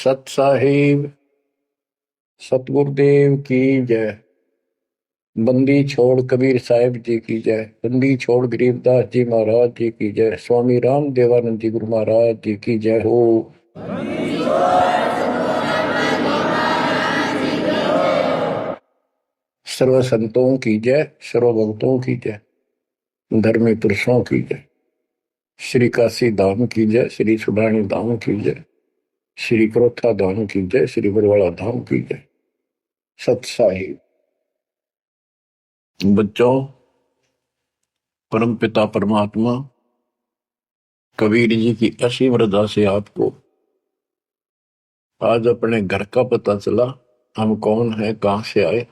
सत साहिब सतगुरुदेव की जय। बंदी छोड़ कबीर साहिब जी की जय। बंदी छोड़ गरीबदास जी महाराज जी की जय। स्वामी राम देवानंद जी गुरु महाराज जी की जय हो। सर्व संतों की जय, सर्व भक्तों की जय, धर्मी पुरुषों की जय। श्री काशी धाम की जय, श्री सुडानी धाम की जय, श्री क्रोथा धाम की जय, श्री बरवाड़ा धाम की जय। सत साहिब बच्चों, परम पिता परमात्मा कबीर जी की असीम रजा से आपको आज अपने घर का पता चला। हम कौन है, कहां से आए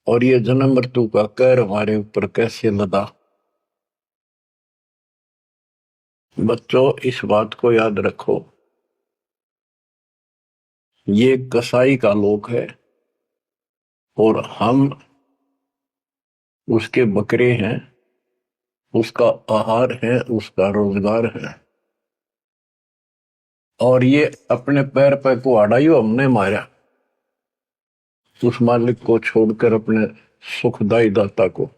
और ये जन्म मृत्यु का कहर हमारे ऊपर कैसे लदा। बच्चों, इस बात को याद रखो, ये कसाई का लोक है और हम उसके बकरे हैं, उसका आहार है, उसका रोजगार है। और ये अपने पैर पर कुहाड़ा ही हमने मारा, उस मालिक को छोड़कर अपने सुखदायी दाता को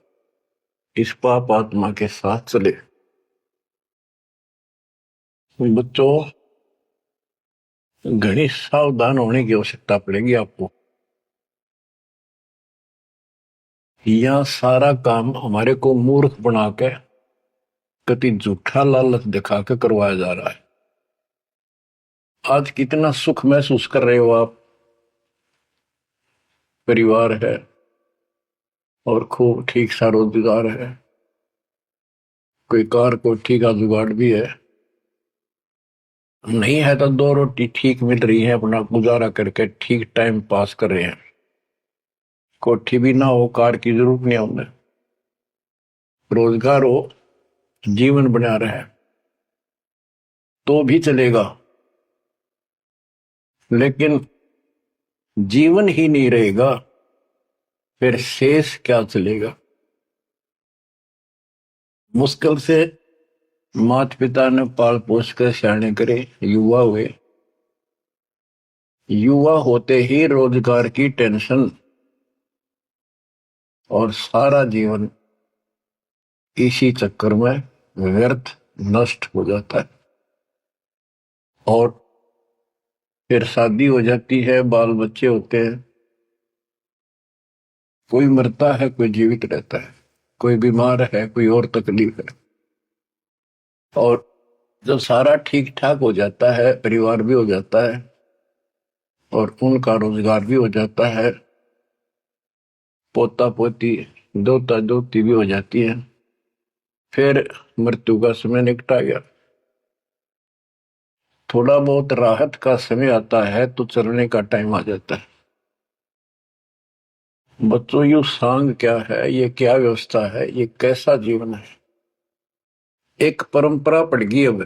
इस पाप आत्मा के साथ चले। बच्चों, घनी सावधान होने की आवश्यकता पड़ेगी आपको। यह सारा काम हमारे को मूर्ख बना के कति झूठा लालच दिखा के करवाया जा रहा है। आज कितना सुख महसूस कर रहे हो आप, परिवार है और खूब ठीक सा रोजगार है, कोई कार को ठीक का जुगाड़ भी है, नहीं है तो दो रोटी ठीक मिल रही है, अपना गुजारा करके ठीक टाइम पास कर रहे हैं। कोठी भी ना हो, कार की जरूरत नहीं होने, रोजगार हो, जीवन बना रहे तो भी चलेगा। लेकिन जीवन ही नहीं रहेगा, फिर शेष क्या चलेगा। मुश्किल से माता पिता ने पाल पोस कर सियाने करे, युवा हुए, युवा होते ही रोजगार की टेंशन और सारा जीवन इसी चक्कर में व्यर्थ नष्ट हो जाता है। और फिर शादी हो जाती है, बाल बच्चे होते हैं, कोई मरता है, कोई जीवित रहता है, कोई बीमार है, कोई और तकलीफ है। और जब सारा ठीक ठाक हो जाता है, परिवार भी हो जाता है और उनका रोजगार भी हो जाता है, पोता पोती दोता दोती भी हो जाती है, फिर मृत्यु का समय निकटा गया। थोड़ा बहुत राहत का समय आता है तो चलने का टाइम आ जाता है। बच्चों, यू सांग क्या है, ये क्या व्यवस्था है, ये कैसा जीवन है। एक परंपरा पड़ गई अब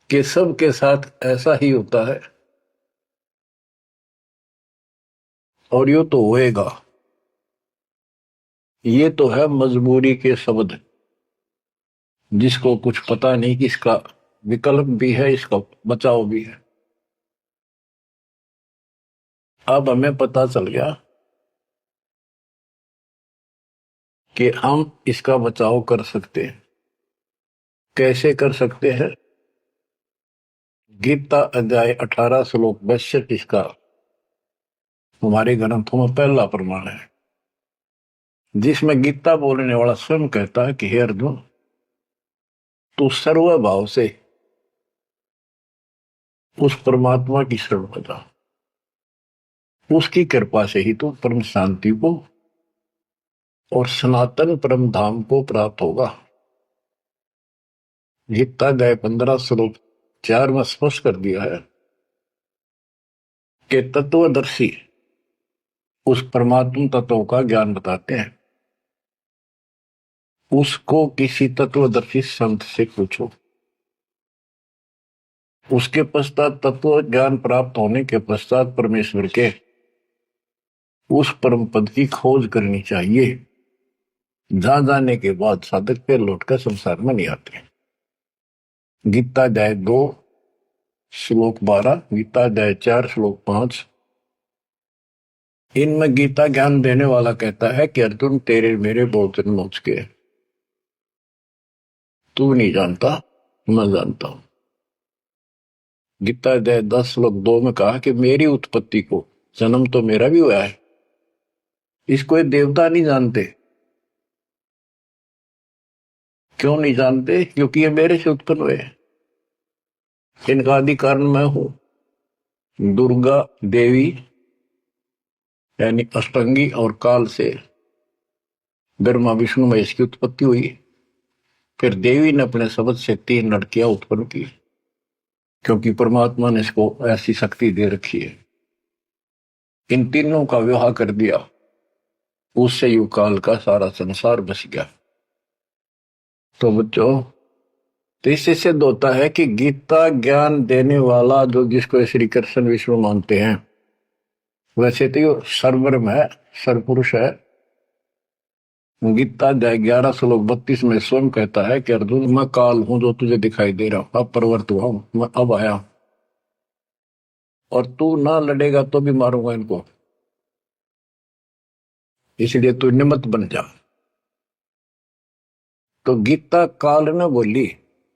कि सब के साथ ऐसा ही होता है और यो तो होएगा। ये तो है मजबूरी के शब्द, जिसको कुछ पता नहीं कि इसका विकल्प भी है, इसका बचाव भी है। अब हमें पता चल गया कि हम इसका बचाव कर सकते हैं। कैसे कर सकते हैं? गीता अध्याय 18 श्लोक 62 इसका हमारे ग्रंथों में पहला प्रमाण है, जिसमें गीता बोलने वाला स्वयं कहता है कि हे अर्जुन, तू सर्व भाव से उस परमात्मा की शरण में जा, उसकी कृपा से ही तू परम शांति को और सनातन परम धाम को प्राप्त होगा। गीता अध्याय 15 श्लोक 4 में स्पष्ट कर दिया है कि तत्वदर्शी उस परमात्मा तत्व का ज्ञान बताते हैं। उसको किसी तत्वदर्शी संत से पूछो। उसके पश्चात तत्व ज्ञान प्राप्त होने के पश्चात परमेश्वर के उस परम पद की खोज करनी चाहिए, जहां जाने के बाद साधक फिर लौटकर संसार में नहीं आते। गीता अध्याय 2 श्लोक 12, गीता अध्याय 4 श्लोक 5। इनमें गीता ज्ञान देने वाला कहता है कि अर्जुन तेरे मेरे बहुत जन्म हो चुके हैं, तू नहीं जानता, मैं जानता हूं। गीता अध्याय 10 श्लोक 2 में कहा कि मेरी उत्पत्ति को, जन्म तो मेरा भी हुआ है, इसको ये देवता नहीं जानते। क्यों नहीं जानते? क्योंकि ये मेरे से उत्पन्न हुए, इनका आदि कारण मैं हूं। दुर्गा देवी यानी अष्टंगी और काल से ब्रह्मा विष्णु महेश की उत्पत्ति हुई। फिर देवी ने अपने शब्द से 3 लड़कियां उत्पन्न की, क्योंकि परमात्मा ने इसको ऐसी शक्ति दे रखी है। इन तीनों का विवाह कर दिया, उससे युग काल का सारा संसार बस गया। तो बच्चों, तो इससे सिद्ध होता है कि गीता ज्ञान देने वाला जो जिसको श्री कृष्ण विष्णु मानते हैं, वैसे तो ये सर्वब्रह्म है, सर्वपुरुष है। गीता अध्याय 11 श्लोक 32 में स्वयं कहता है कि अर्जुन मैं काल हूं जो तुझे दिखाई दे रहा हूं, अब प्रवर्त हुआ हूं, मैं अब आया, और तू ना लड़ेगा तो भी मारूंगा इनको, इसलिए तू निमित्त बन जा। तो गीता काल ने बोली,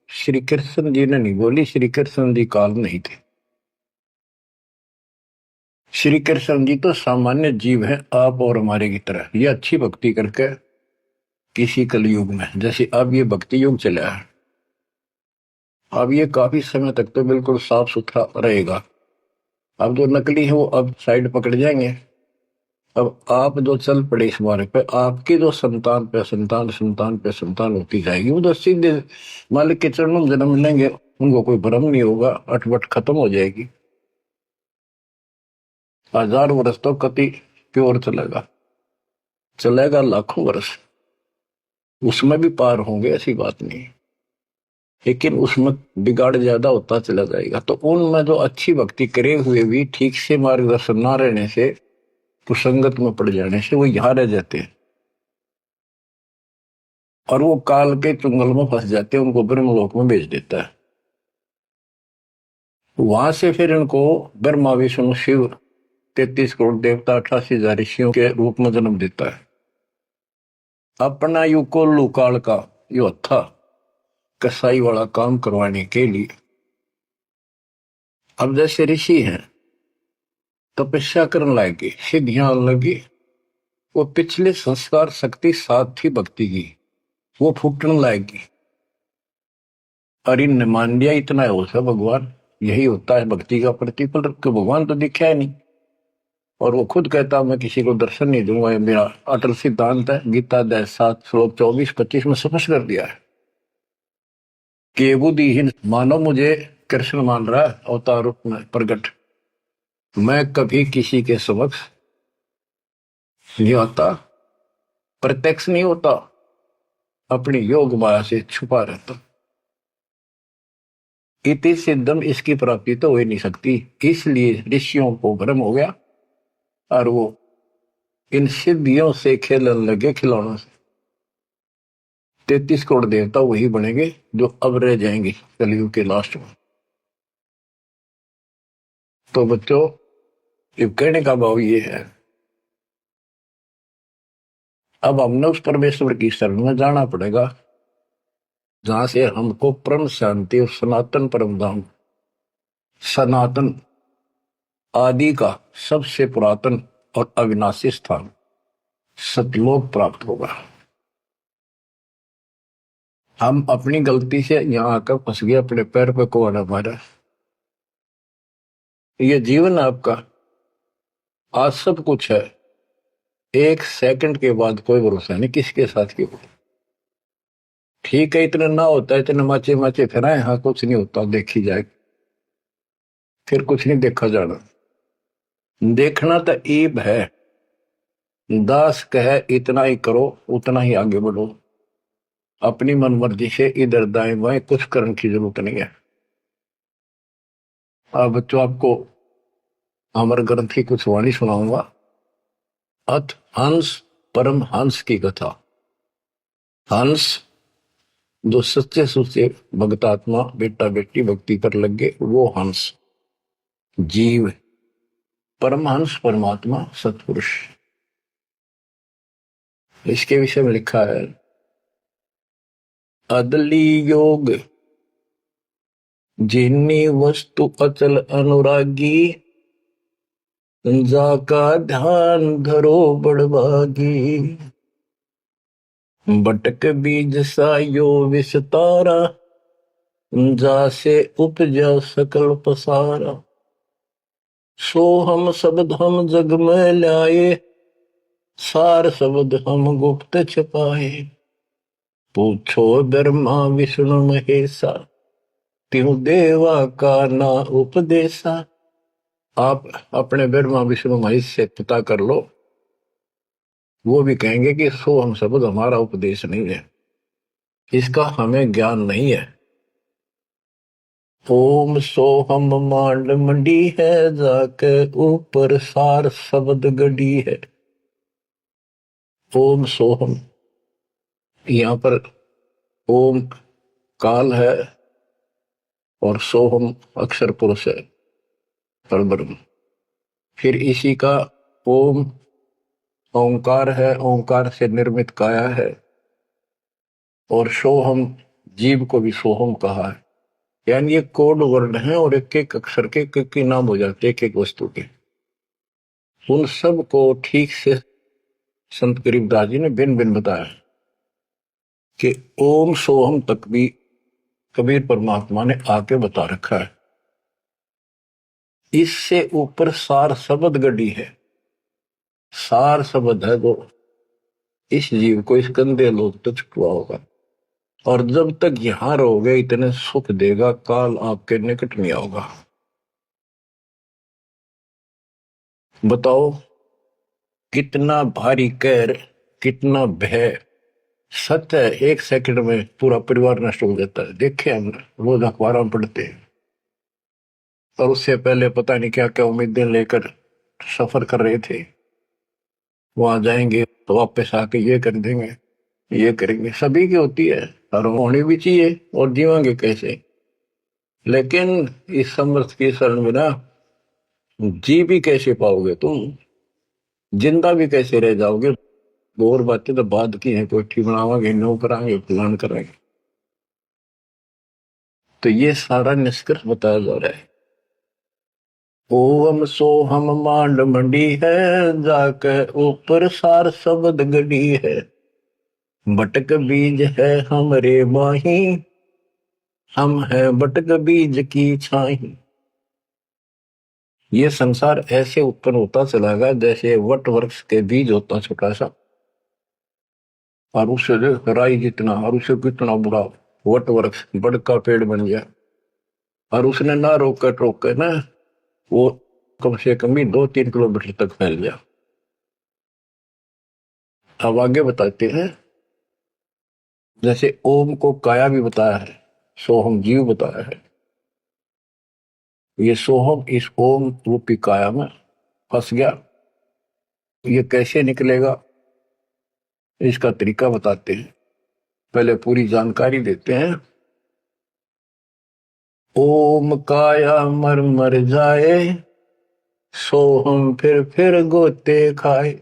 श्री कृष्ण जी ने नहीं बोली। श्री कृष्ण जी काल नहीं थे। श्री कृष्ण जी तो सामान्य जीव है, आप और हमारे की तरह। ये अच्छी भक्ति करके किसी कलयुग में, जैसे अब ये भक्ति युग चला है, अब ये काफी समय तक तो बिल्कुल साफ सुथरा रहेगा। अब जो नकली है वो अब साइड पकड़ जाएंगे। अब आप जो चल पड़े इस मार्ग पे, आपकी जो संतान पे संतान संतान पे संतान होती जाएगी, वो तो सीधे मालिक के चरणों में जन्म लेंगे, उनको कोई भ्रम नहीं होगा, अटपट खत्म हो जाएगी। 1000 वर्ष तो कति प्योर चलेगा, चलेगा लाखों वर्ष, उसमें भी पार होंगे, ऐसी बात नहीं। लेकिन उसमें बिगाड़ ज्यादा होता चला जाएगा। तो उनमें जो अच्छी भक्ति करे हुए भी ठीक से मार्गदर्शन ना रहने से, कुसंगत में पड़ जाने से वो यहां रह जाते हैं और वो काल के चुंगल में फंस जाते हैं, उनको ब्रह्मलोक में भेज देता है। वहां से फिर इनको ब्रह्मा विष्णु शिव 33 करोड़ देवता 88,000 ऋषियों के रूप में जन्म देता है। अपना यु कोल्लू काल का यो था कसाई वाला काम करवाने के लिए। अब जैसे ऋषि हैं, तपस्या करने लगे, सिद्धियां लगी, वो पिछले संस्कार शक्ति साथ थी भक्ति की, वो फूटने लगेगी। और इन मान लिया इतना है, वो सब भगवान यही होता है भक्ति का प्रतिफल। तो भगवान तो दिखा है नहीं, और वो खुद कहता मैं किसी को दर्शन नहीं दूंगा, ये मेरा अटल सिद्धांत है। गीता अध्याय 7 श्लोक 24-25 में स्पष्ट कर दिया है कि बुद्धिहीन मानव मुझे कृष्ण मान रहा है अवतार रूप में प्रकट, मैं कभी किसी के समक्ष नहीं आता, प्रत्यक्ष नहीं होता, अपनी योग माया से छुपा रहता। इति सिद्धम, इसकी प्राप्ति तो हो ही नहीं सकती। इसलिए ऋषियों को भ्रम हो गया और वो इन सिद्धियों से खेलने लगे, खिलौनों से। 33 करोड़ देवता वही बनेंगे जो अब रह जाएंगे कलयुग के लास्ट में। तो बच्चों, ये कहने का भाव ये है, अब हमने उस परमेश्वर की शरण में जाना पड़ेगा जहां से हमको परम शांति और सनातन परम धाम, सनातन आदि का सबसे पुरातन और अविनाशी स्थान सतलोक प्राप्त होगा। हम अपनी गलती से यहां आकर फंस गए, अपने पैर पे कुआना मारा। ये जीवन आपका, आज सब कुछ है, एक सेकंड के बाद कोई भरोसा नहीं किसके साथ क्यों। ठीक है, इतना ना होता है, इतने माचे माचे फिराए, हाँ कुछ नहीं होता, देखी जाए, फिर कुछ नहीं देखा जाना। देखना तो ईब है, दास कहे इतना ही करो, उतना ही आगे बढ़ो, अपनी मनमर्जी से इधर दाएं बाएं कुछ करने की जरूरत नहीं है। अब बच्चों, आपको अमर ग्रंथ की कुछ वाणी सुनाऊंगा। अथ हंस परम हंस की कथा। हंस जो सच्चे सुच्चे भक्तात्मा बेटा बेटी भक्ति पर लगे वो हंस जीव परमहंस परमात्मा सत्पुरुष। इसके विषय में लिखा है अदली योग जिन्नी वस्तु अचल अनुरागी जाका ध्यान धरो बड़भागी। बटक बीज सायो विस्तारा जासे उपजा सकल पसारा। सो हम शब्द हम जग में लाए सार शब्द हम गुप्त छपाए। पूछो ब्रह्मा विष्णु महेशा त्यों देवा का ना उपदेशा। आप अपने ब्रह्मा विष्णु महेश से पता कर लो, वो भी कहेंगे कि सो हम शब्द हमारा उपदेश नहीं है, इसका हमें ज्ञान नहीं है। ओम सोहम मांड मंडी है जाके ऊपर सार शब्द गड़ी है। ओम सोहम, यहां पर ओम काल है और सोहम अक्षर पुरुष है परब्रह्म। फिर इसी का ओम ओंकार है, ओंकार से निर्मित काया है। और सोहम जीव को भी सोहम कहा है, यानी ये कोड वर्ण है और एक एक अक्षर के एक नाम हो जाते एक एक वस्तु के। उन सब को ठीक से संत गरीबदास जी ने भिन्न भिन्न बताया कि ओम सोहम तक भी कबीर परमात्मा ने आके बता रखा है। इससे ऊपर सार शब्द गढ़ी है। सार शब्द है वो इस जीव को इस गंदे लोग तो छुपा होगा, और जब तक यहां रहोगे इतने सुख देगा, काल आपके निकट नहीं आओगा। बताओ कितना भारी कहर, कितना भय। सत्य है, एक सेकंड में पूरा परिवार नष्ट हो जाता है। देखे हम रोज अखबारों में पढ़ते हैं, और उससे पहले पता नहीं क्या क्या उम्मीदें लेकर सफर कर रहे थे। वहां जाएंगे तो वापस आके ये कर देंगे, ये करेंगे। सभी की होती है और होनी भी चाहिए, और जीवांगे कैसे। लेकिन इस समर्थ की शरण में ना जी भी कैसे पाओगे तुम, जिंदा भी कैसे रह जाओगे। और बातें तो बाद की हैं, कोठी बनावांगे, नो करांगे, प्लान करांगे। तो ये सारा निष्कर्ष बताया जा रहा है। ओम सोहम मांड मंडी है जाके ऊपर सार शब्द गढ़ी है। बटक बीज है हमरे माही हम है बटक बीज की छाही। ये संसार ऐसे उत्पन्न होता चला गया जैसे वट वृक्ष के बीज होता छोटा सा, और उससे राई जितना, और उससे कितना बड़ा वट वृक्ष बड़का पेड़ बन गया। और उसने ना रोक टोक कर ना वो कम से कम भी 2-3 किलोमीटर तक फैल गया। अब आगे बताते हैं, जैसे ओम को काया भी बताया है, सोहम जीव बताया है। ये सोहम इस ओम रूपी काया में फंस गया। ये कैसे निकलेगा, इसका तरीका बताते हैं। पहले पूरी जानकारी देते हैं। ओम काया मर मर जाए सोहम फिर गोते खाए।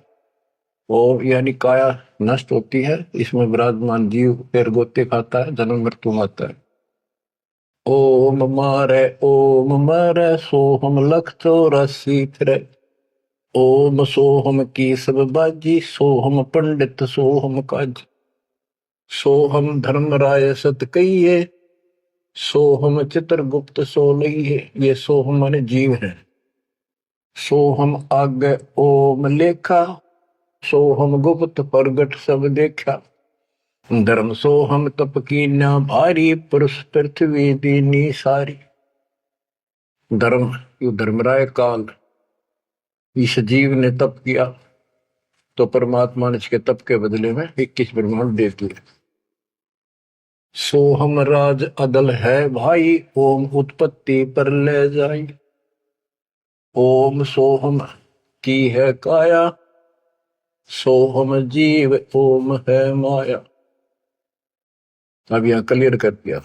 ओम यानी काया नष्ट होती है, इसमें विराजमान जीव फिर गोते खाता है, जन्म मृत्यु आता है। ओम मारे सोहम लख 84 फिरे। ओम सोहम की सब बाजी सोहम पंडित सोहम काज। सोहम धर्म राय सत कहिए सोहम चित्रगुप्त सो लइए। ये सोहम माने जीव है। सोहम आगे ओम लेखा सोहम गुप्त प्रगट सब देखा। धर्म सोहम तप की ना भारी पुरुष पृथ्वी दीनी सारी। धर्म यू धर्मराय काल इस जीव ने तप किया तो परमात्मा ने इसके तप के बदले में 21 ब्रह्मांड दे दिए। सोहम राज अदल है भाई ओम उत्पत्ति पर ले जाई। ओम सोहम की है काया सोहम जीव ओम है माया। अब यहां क्लियर कर दिया।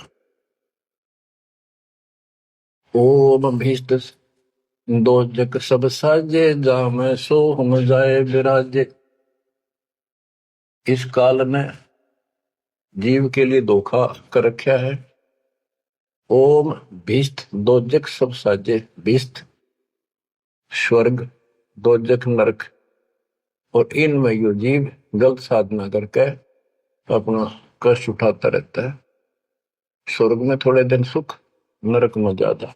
ओम भीष्ट दो जग सब साजे, जाम सो हम जाए विराजे। इस काल ने जीव के लिए धोखा कर रखा है। ओम भीष्ट दो जग सब साजे, भीष्ट स्वर्ग, दो जग नरक, और इनमें यो जीव गलत साधना करके अपना कष्ट उठाता रहता है। स्वर्ग में थोड़े दिन सुख, नरक में ज्यादा।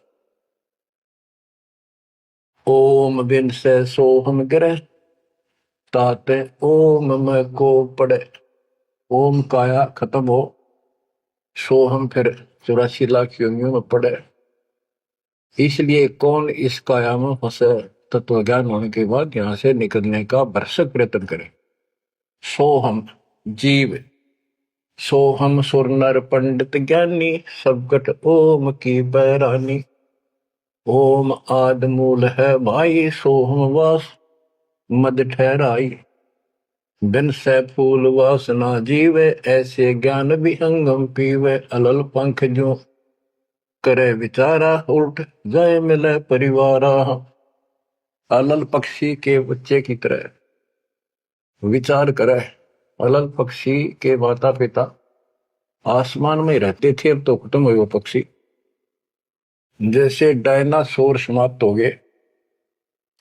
ओम बिन से सोहम ग्रह, ताते ओम में को पड़े। ओम काया खत्म हो, सोहम फिर 84 लाख योनियों में पड़े। इसलिए कौन इस काया में फंसे, तत्व ज्ञान होने के बाद यहां से निकलने का भरसक प्रयत्न करे। सोहम जीव, सोहम सुर नर पंडित ज्ञानी, सबकट ओम की बैरानी। ओम आद मूल है भाई, सोहम वास मद ठहराई। बिन से फूल वासना जीवे, ऐसे ज्ञान भी अंगम पीवे। अलल पंख जो करे विचारा, उल्ट जाए मिले परिवारा। अलल पक्षी के बच्चे की तरह विचार करे। अलल पक्षी के माता पिता आसमान में रहते थे, अब तो खत्म हुए वो पक्षी। जैसे डायनासोर समाप्त हो गए।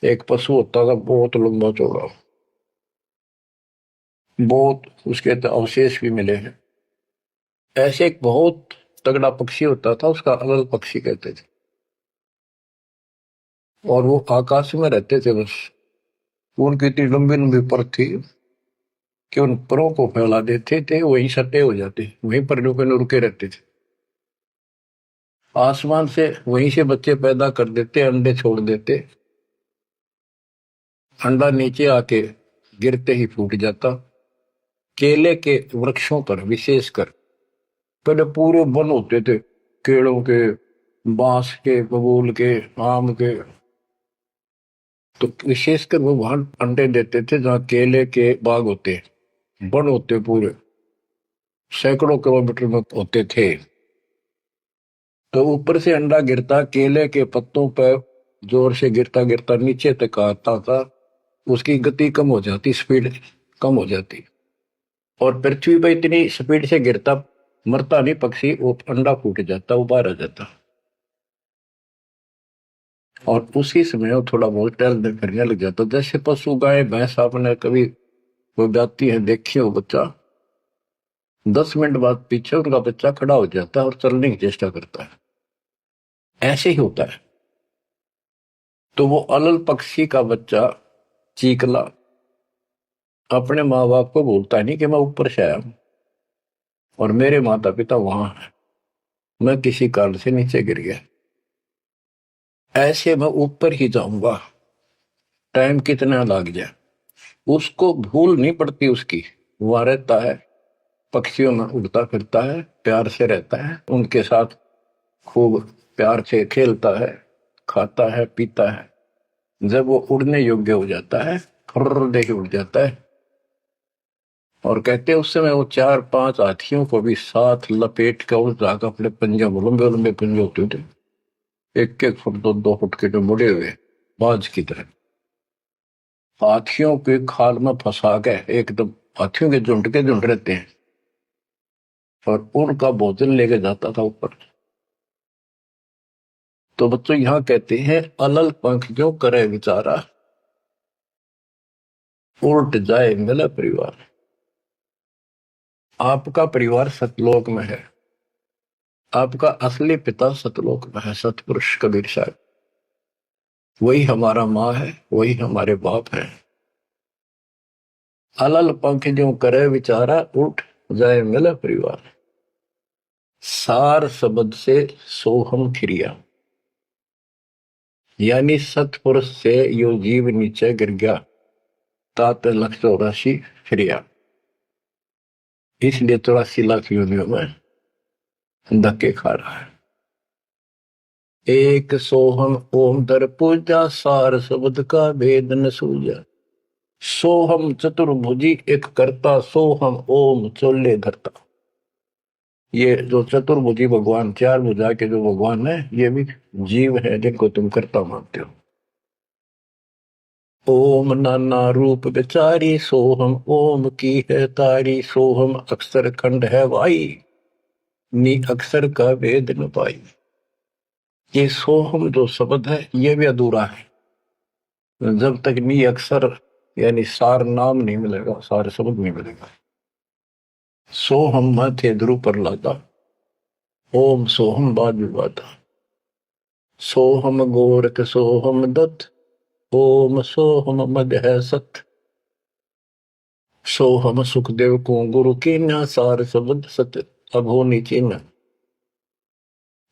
एक पशु होता था बहुत लंबा चौड़ा, बहुत उसके तो अवशेष भी मिले हैं। ऐसे एक बहुत तगड़ा पक्षी होता था, उसका अलल पक्षी कहते थे। और वो आकाश में रहते थे बस। उनकी इतनी लंबी लंबी पर थी कि उन परों को फैला देते थे, वहीं सटे हो जाते, वहीं पर रुके रहते थे। आसमान से वहीं से बच्चे पैदा कर देते, अंडे छोड़ देते। अंडा नीचे आके गिरते ही फूट जाता। केले के वृक्षों पर विशेषकर पहले पूरे वन होते थे, केलों के, बांस के, बबूल के, आम के। तो विशेषकर वो वहां अंडे देते थे जहां केले के बाग होते, वन होते पूरे, सैकड़ों किलोमीटर में होते थे। तो ऊपर से अंडा गिरता, केले के पत्तों पर जोर से गिरता गिरता नीचे तक आता था। उसकी गति कम हो जाती, स्पीड कम हो जाती, और पृथ्वी पर इतनी स्पीड से गिरता, मरता नहीं पक्षी, वो अंडा फूट जाता, वो बाहर आ जाता। और उसी समय वो थोड़ा बहुत टहलने फिरने लग जाता। जैसे पशु गाय भैंस आपने कभी वो जाती है देखी हो, बच्चा 10 मिनट बाद पीछे उनका बच्चा खड़ा हो जाता है और चलने की चेष्टा करता है, ऐसे ही होता है। तो वो अलल पक्षी का बच्चा चीकला अपने माँ बाप को बोलता नहीं कि मैं ऊपर से आया हूं और मेरे माता पिता वहां है, मैं किसी कारण से नीचे गिर गया, ऐसे मैं ऊपर ही जाऊंगा, टाइम कितना लग जाए। उसको भूल नहीं पड़ती उसकी, वहां रहता है, पक्षियों में उड़ता फिरता है, प्यार से रहता है, उनके साथ खूब प्यार से खेलता है, खाता है, पीता है। जब वो उड़ने योग्य हो जाता है, फर्र दे के उड़ जाता है। और कहते हैं उस समय वो 4-5 हाथियों को भी साथ लपेट कर उस जाकर अपने पंजे, लंबे लंबे पंजे होते थे, 1-1 फुट 2-2 फुट के, जो मुड़े हुए बाज की तरह, हाथियों के खाल में फंसा के एकदम, हाथियों के झुंड रहते हैं, और उनका भोजन लेके जाता था ऊपर। तो बच्चों यहां कहते हैं अलल पंख जो करे विचारा, उल्ट जाए मिला परिवार। आपका परिवार सतलोक में है, आपका असली पिता सतलोक में है, सतपुरुष कबीर साहब। वही हमारा माँ है, वही हमारे बाप है। अलल पंख जो करे विचारा, उठ जाए मिला परिवार। सार शब्द से सोहम क्रिया, यानी सतपुरुष से यो जीव नीचे गिर गया, तात 184 क्रिया। इसलिए 84 लाख योनियों में धक्के खा रहा है। एक सोहम ओम दर पूजा, सार शब्द का भेद न सूझा। सोहम चतुर्भुजी एक करता, सोहम ओम चोले धरता। ये जो चतुर्भुजी भगवान, चार भुजा के जो भगवान है, ये भी जीव है जिनको तुम कर्ता मानते हो। ओम नाना रूप बेचारी सोहम, ओम की है तारी सोहम, अक्षर खंड है भाई, नी अक्षर का भेद न पाई। ये सोहम जो शब्द है ये भी अधूरा है जब तक नी अक्षर यानी सार नाम नहीं मिलेगा, सार शब्द नहीं मिलेगा। सोहम थे ध्रुव पर लादा, ओम सोहम बाद विवादा, सोहम गोरख सोहम दत्त, ओम सोहम मद है सत, सोहम सुखदेव को गुरु की न सार शब्द सत अभो निचिन।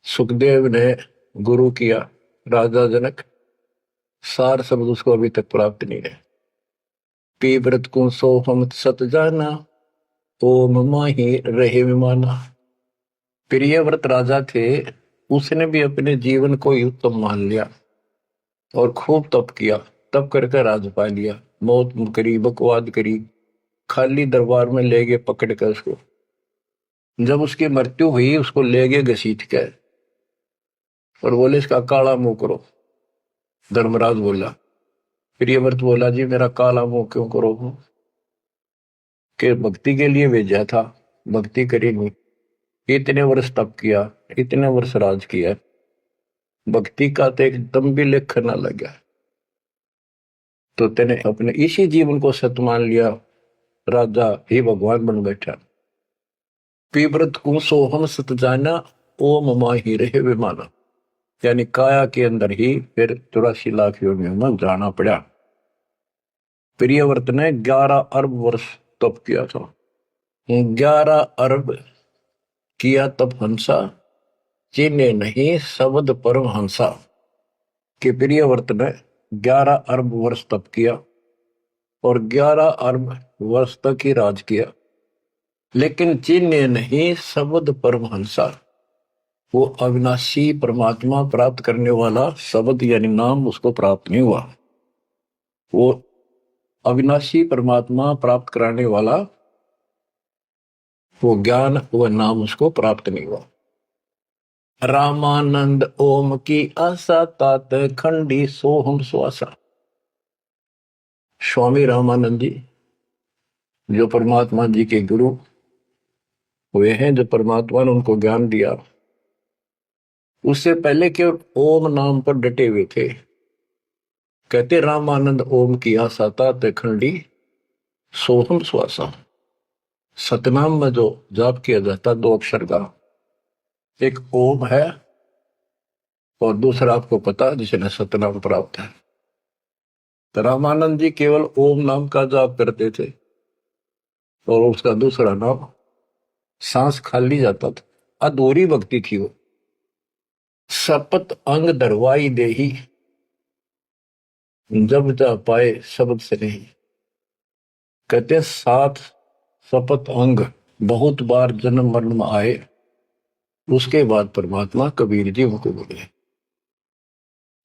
सुखदेव ने गुरु किया राजा जनक, सार शब्द उसको अभी तक प्राप्त नहीं है। पी व्रत को सोहम सत जाना, ओम माही रहे विमाना। प्रियव्रत राजा थे, उसने भी अपने जीवन को ही उत्तम मान लिया और खूब तप किया, तप करके राज पा लिया। मौत करी, बकवाद करी, खाली दरबार में ले गए पकड़ कर उसको। जब उसकी मृत्यु हुई उसको ले गए घसीट कर और बोले इसका काला मुंह करो। धर्मराज बोला, प्रियव्रत बोला जी मेरा काला मुंह क्यों करो? कि भक्ति के लिए भेजा था, भक्ति करी नहीं, इतने वर्ष तप किया, इतने वर्ष राज किया, भक्ति का तो एक दम भी लेख न लगा, तो तेने अपने इसी जीवन को सत मान लिया, राजा ही भगवान बन बैठा। पीव्रत को सोहम सत जाना, ओम माही रहे विमाना। यानी काया के अंदर ही फिर 84 लाख योनियों में जाना पड़ा। प्रियव्रत ने 11 अरब वर्ष तप किया था। 11 अरब किया तप हंसा, चिन्हे नहीं शब्द परम हंसा। कि प्रियव्रत ने 11 अरब वर्ष तप किया और 11 अरब वर्ष तक ही राज किया, लेकिन चिन्ह नहीं शब्द परमहंसा, वो अविनाशी परमात्मा प्राप्त करने वाला शब्द यानी नाम उसको प्राप्त नहीं हुआ। वो अविनाशी परमात्मा प्राप्त कराने वाला वो ज्ञान, वो नाम उसको प्राप्त नहीं हुआ। रामानंद ओम की आशा, तात खंडी सोहम श्वासा। स्वामी रामानंद जी जो परमात्मा जी के गुरु हुए हैं, जो परमात्मा ने उनको ज्ञान दिया, उससे पहले केवल ओम नाम पर डटे हुए थे। कहते रामानंद ओम की आशा तात खंडी सोहम श्वासा। सतनाम में जो जाप किया जाता 2 अक्षर का, एक ओम है और दूसरा आपको पता जिसने सतनाम प्राप्त है। तो रामानंद जी केवल ओम नाम का जाप करते थे और उसका दूसरा नाम सांस खाली जाता था, अधूरी भक्ति थी वो। सपत अंग दरवाई देही, जब जा पाए शब्द से नहीं। कहते 7 सपत अंग बहुत बार जन्म मरण में आए, उसके बाद परमात्मा कबीर जी उनको बोले,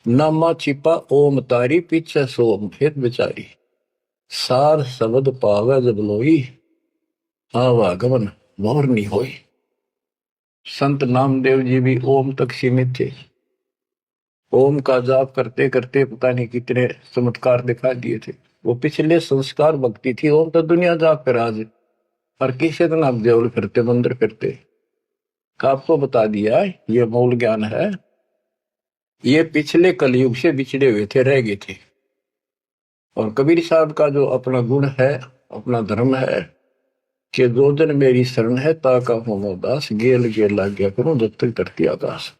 नामा छिपा ओम तारी पीछे सोम भेद बिचारी, सार शब्द पावे जब लोई, आवागमन मोर नहीं होई। संत नामदेव जी भी ओम तक सीमित थे। ओम का जाप करते करते पता नहीं कितने चमत्कार दिखा दिए थे। वो पिछले संस्कार भक्ति थी। ओम तो दुनिया जाप कर आज, और किसी दिन आप देवल फिरते, मंदिर फिरते, आपको बता दिया ये मूल ज्ञान है। ये पिछले कलयुग से बिछड़े हुए थे, रह गए थे। और कबीर साहब का जो अपना गुण है, अपना धर्म है कि दो दिन मेरी शरण है ताका हो दास, गेल गेल लाग गया करूं जब तक धरती आकाश।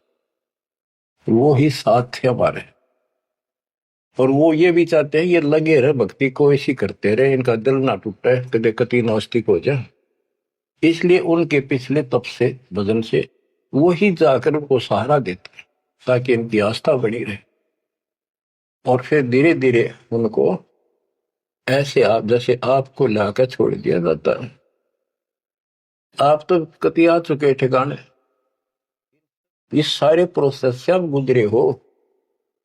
वो ही साथ थे हमारे, और वो ये भी चाहते हैं ये लगे रहे भक्ति को, ऐसी करते रहे, इनका दिल ना टूटे, कदे कति नास्तिक हो जाए। इसलिए उनके पिछले तप से, भजन से वो ही जाकर उनको सहारा देते हैं ताकि इनकी आस्था बनी रहे। और फिर धीरे धीरे उनको ऐसे आप जैसे आपको लाकर छोड़ दिया जाता है। आप तो कति आ चुके ठिकाने, इस सारे प्रोसेस से आप गुजरे हो,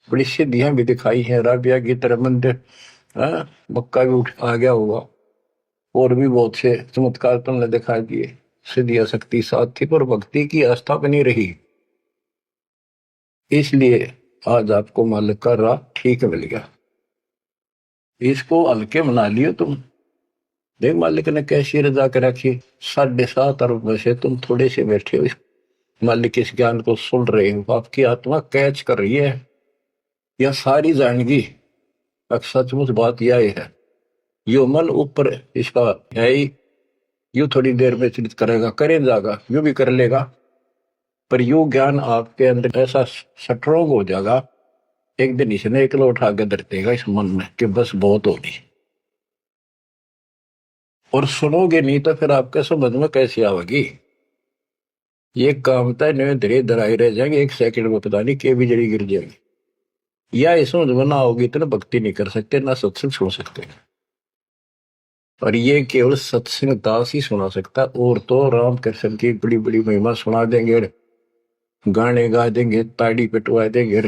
बड़ी सिद्धियां भी दिखाई हैं। राबिया की तरह मंदिर, मक्का भी उठ आ गया होगा, और भी बहुत से चमत्कार तुमने दिखा दिए। सिद्धि शक्ति साथ थी पर भक्ति की आस्था बनी रही, इसलिए आज आपको मालिक का राह ठीक मिल गया। इसको हल्के मना लियो तुम। देख मालिक ने कैसी रजा कर रखी, 7.5 अरब में से तुम थोड़े से बैठे हो, मालिक इस ज्ञान को सुन रहे हो, आपकी आत्मा कैच कर रही है, यह सारी जानगी। अब सचमुच बात यह है, यो मन ऊपर इसका है ही, यू थोड़ी देर में चित करेगा, करे जाएगा, यू भी कर लेगा, पर यू ज्ञान आपके अंदर ऐसा स्ट्रोंग हो जाएगा, एक दिन इसने एकला उठा के धर देगा इस मन में कि बस बहुत होगी। और सुनोगे नहीं तो फिर आपके समझ में कैसे आवेगी। ये काम था नहीं, धीरे धराई रह जाएंगे, 1 सेकंड में पता नहीं के भी जड़ी गिर जाएगी। या इस समझ में ना होगी तो ना भक्ति नहीं कर सकते, ना सत्संग सुन सकते। और ये केवल सत्संग दास ही सुना सकता, और तो राम कृष्ण की बड़ी बड़ी महिमा सुना देंगे, गाने गा देंगे, ताड़ी पिटवा देंगे,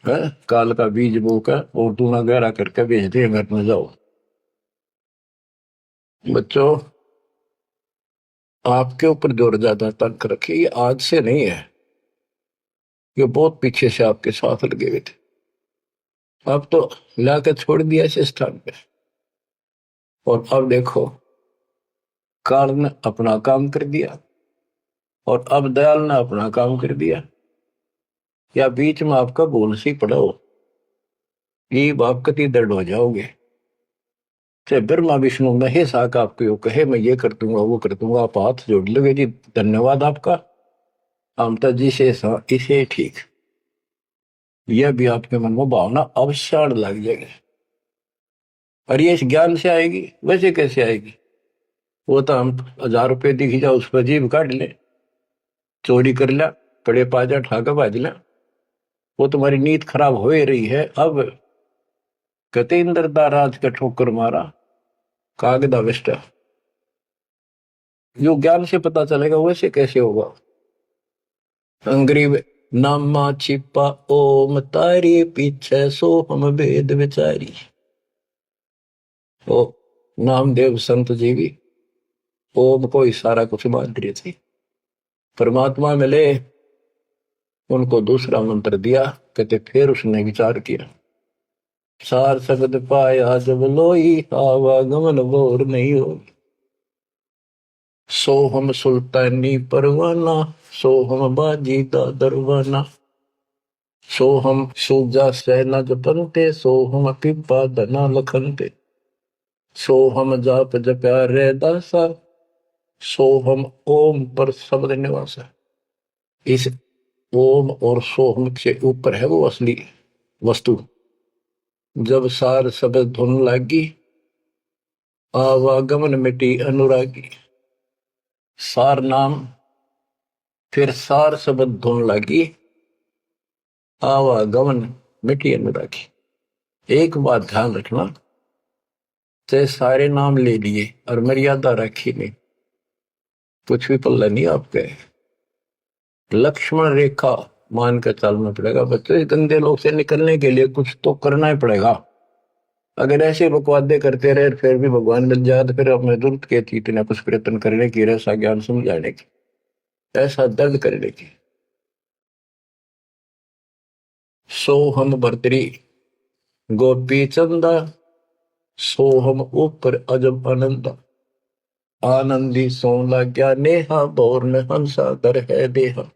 काल का बीज बोकर और दूना गहरा करके भेज दे घर में जाओ। बच्चों, आपके ऊपर जोर ज्यादा तंक रखिए, ये आज से नहीं है, ये बहुत पीछे से आपके साथ लगे हुए थे, अब तो लाकर छोड़ दिया इस स्थान पे। और अब देखो, काल ने अपना काम कर दिया और अब दयाल ने अपना काम कर दिया, या बीच में आपका बोल सी पड़ा हो, ये आप कति दर्द हो जाओगे। चाहे ब्रह्मा विष्णु महेश आकर आपको कहे मैं ये कर दूंगा वो कर दूंगा, आप हाथ जोड़ लोगे जी धन्यवाद आपका, हम तो जिसे इसे ठीक, यह भी आपके मन में भावना अवश्य लग जाएगी। और ये इस ज्ञान से आएगी, वैसे कैसे आएगी? वो तो हम 1000 रुपये दिखी जाओ उस पर जीभ काट ले, चोरी कर लिया, कड़े पाजा ठाका बाज लिया, वो तुम्हारी नीयत खराब हो ही रही है। अब कहते इंद्र राज का ठोकर मारा कागदा विष्टा, जो ज्ञान से पता चलेगा वैसे कैसे होगा। अंग्रेज नामा छिपा ओम तारी पीछे सो हम भेद विचारी। ओ नामदेव संत जी भी ओम को इशारा कुछ मान रही थी, परमात्मा मिले, उनको दूसरा मंत्र दिया, कहते फिर उसने विचार किया, सार शब्द पाया जब लोई आवागमन बोर नहीं हो, सो हम सुल्तानी परवाना, सो हम बाजी दा दरवाना, सो हम सूजा सेना जपनते, सो हम पिपा धना लखनते, सो हम जाप जप्या रे दासा, सो हम ओम पर शब्द निवासा। इस ओम और सोहम के ऊपर है वो असली वस्तु। जब सार शब्द धुन लागी, आवागमन मिटी अनुरागी। सार नाम फिर सार शब्द धुन लागी, आवागमन मिटी अनुरागी। एक बात ध्यान रखना, चाहे सारे नाम ले लिए और मर्यादा रखी नहीं, कुछ भी पल्ला नहीं आपके। लक्ष्मण रेखा मान कर चलना पड़ेगा बच्चों, इस गंदे लोग से निकलने के लिए कुछ तो करना ही पड़ेगा। अगर ऐसे बकवादे करते रहे फिर भी भगवान मिल जाए तो फिर हमें जरूरत क्या थी इतना कुछ प्रयत्न करने की, ऐसा ज्ञान समझाने की, ऐसा दर्द करने की। सो हम भर्तरी गोपी चंदा, सो हम ऊपर अजब आनंदा, आनंदी सोला क्या नेहा बोर में हंसा दर है देहा,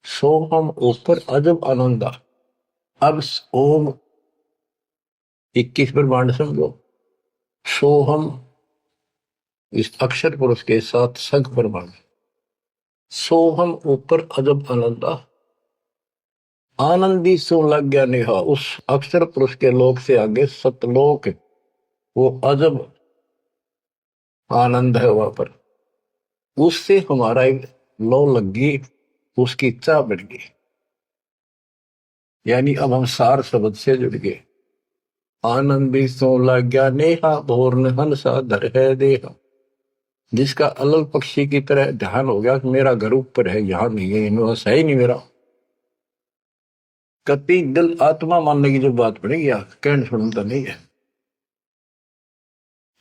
सो हम ऊपर अजब आनंदा। अब ओम 21 ब्रह्मांड समझो, सोहम इस अक्षर पुरुष के साथ संख ब्रह्मांड, सोहम ऊपर अजब आनंदा, आनंदी सो लग गया नेहा, उस अक्षर पुरुष के लोक से आगे सतलोक, वो अजब आनंद है वहां पर, उससे हमारा एक लो लग गई, उसकी इच्छा बढ़ गई, यानी अब हम सार शब्द से जुड़ गए। आनंदी सो लग गया नेहा भोर हंसा धर है देहा, जिसका अलल पक्षी की तरह ध्यान हो गया कि मेरा घर ऊपर है, यहां नहीं है, इनमें है ही नहीं मेरा। कति दिल आत्मा मानने की जो बात पड़ेगी कहने सुनता नहीं है।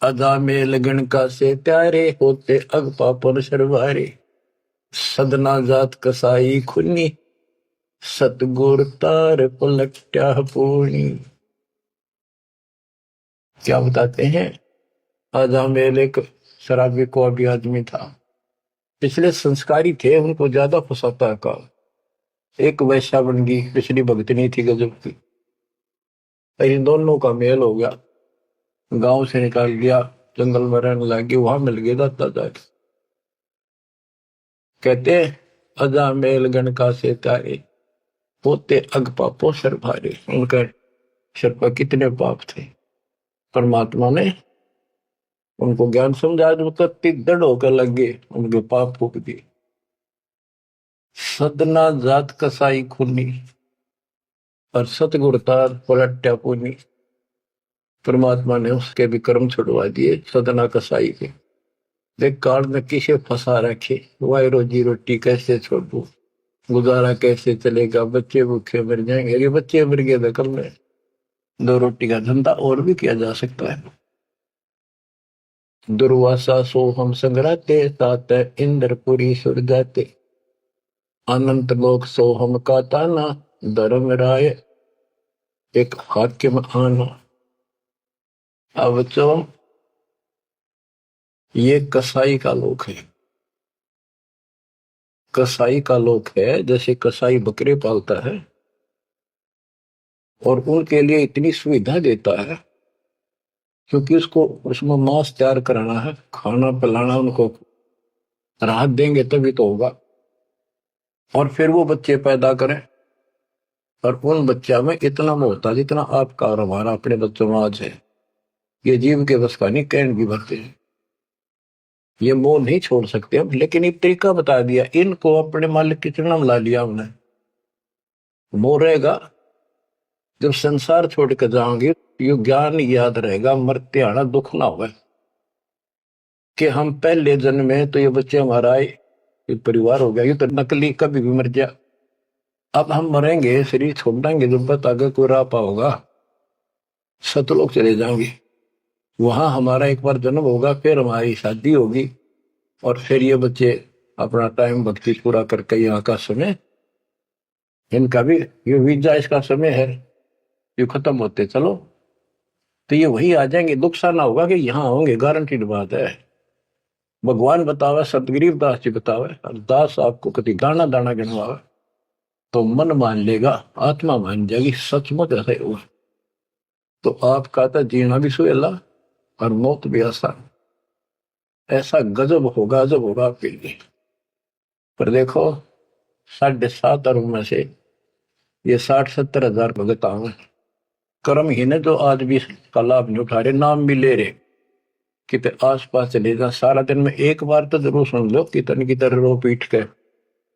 अदा में लगन का से त्यारे होते अग पापन शर्वारे। सदना जात कसाई खुनी सतगुर तार पलट्या पूर्णी। क्या बताते हैं? आजा मेल एक शराबी को अभी आदमी था, पिछले संस्कारी थे, उनको ज्यादा फंसाता का। एक वैश्या बन गई, पिछली भगतनी थी गजब की। इन दोनों का मेल हो गया, गांव से निकाल दिया, जंगल में रहने लगी, वहां मिल गया दाता जाके। कहते अजा मेल गण का से तारे होते अग पापो सर भारे। उनका सर पर कितने पाप थे, परमात्मा ने उनको ज्ञान समझा, जो तत्ती दृढ़ होकर लग गए, उनके पाप फूक दिए। सदना जात कसाई खुनी और सतगुरतार पलट्या पुनी। परमात्मा ने उसके भी कर्म छुड़वा दिए सदना कसाई के। देख काल में किसे फंसा रखे, वाई रोजी रोटी कैसे छोड़ू, गुजारा कैसे चलेगा, बच्चे भूखे मर जाएंगे। अरे बच्चे मर गए तो कल में दो रोटी का धंधा और भी किया जा सकता है। दुर्वासा सो हम संग्राते तात इंद्रपुरी सुर जाते। अनंत लोक सो हम का ताना धर्म राय एक हाकिम आना। अब बच्चों ये कसाई का लोक है, कसाई का लोक है। जैसे कसाई बकरे पालता है और उनके लिए इतनी सुविधा देता है, क्योंकि उसको उसमें मांस तैयार कराना है, खाना पिलाना, उनको राहत देंगे तभी तो होगा। और फिर वो बच्चे पैदा करें, और उन बच्चा में इतना मोहता जितना आपका और हमारा अपने बच्चों में आज है, ये जीव के बस का नहीं, कहने भी भरते हैं। ये मोह नहीं छोड़ सकते हम, लेकिन एक तरीका बता दिया, इनको अपने मालिक की चरणों में ला लिया हमने। मोह रहेगा, जब संसार छोड़ कर जाओगे ये ज्ञान याद रहेगा, मरते आना दुख ना होगा कि हम पहले जन्म में तो ये बच्चे हमारा आए, ये परिवार हो गया, ये तो नकली, कभी भी मर गया। अब हम मरेंगे, शरीर छोड़ देंगे, जब तक आगे कोई राह पाओगा, सतलोक चले जाएंगे। वहां हमारा एक बार जन्म होगा, फिर हमारी शादी होगी, और फिर ये बच्चे अपना टाइम भक्ति पूरा करके यहाँ का समय, इनका भी ये वीजा इसका समय है, ये खत्म होते चलो तो ये वही आ जाएंगे। दुख सा ना होगा कि यहाँ होंगे, गारंटीड बात है। भगवान बतावे, सतगरीब दास जी बतावे, और दास आपको कभी दाना दाना गिनवावे तो मन मान लेगा, आत्मा मान जाएगी, सचमुच ऐसा ही होगा। तो आपका तो जीना भी सुहेला और मौत भी आसान। ऐसा गजब होगा, जब होगा आपके लिए। पर देखो 7.5 अरब में से ये 60-70 हजार भगत आवे, कर्म ही ने जो आज भी का लाभ नहीं उठा रहे, नाम भी ले रहे, कितने आस पास चले जा, सारा दिन में एक बार तो जरूर सुन लो कितन की तरह रो पीट के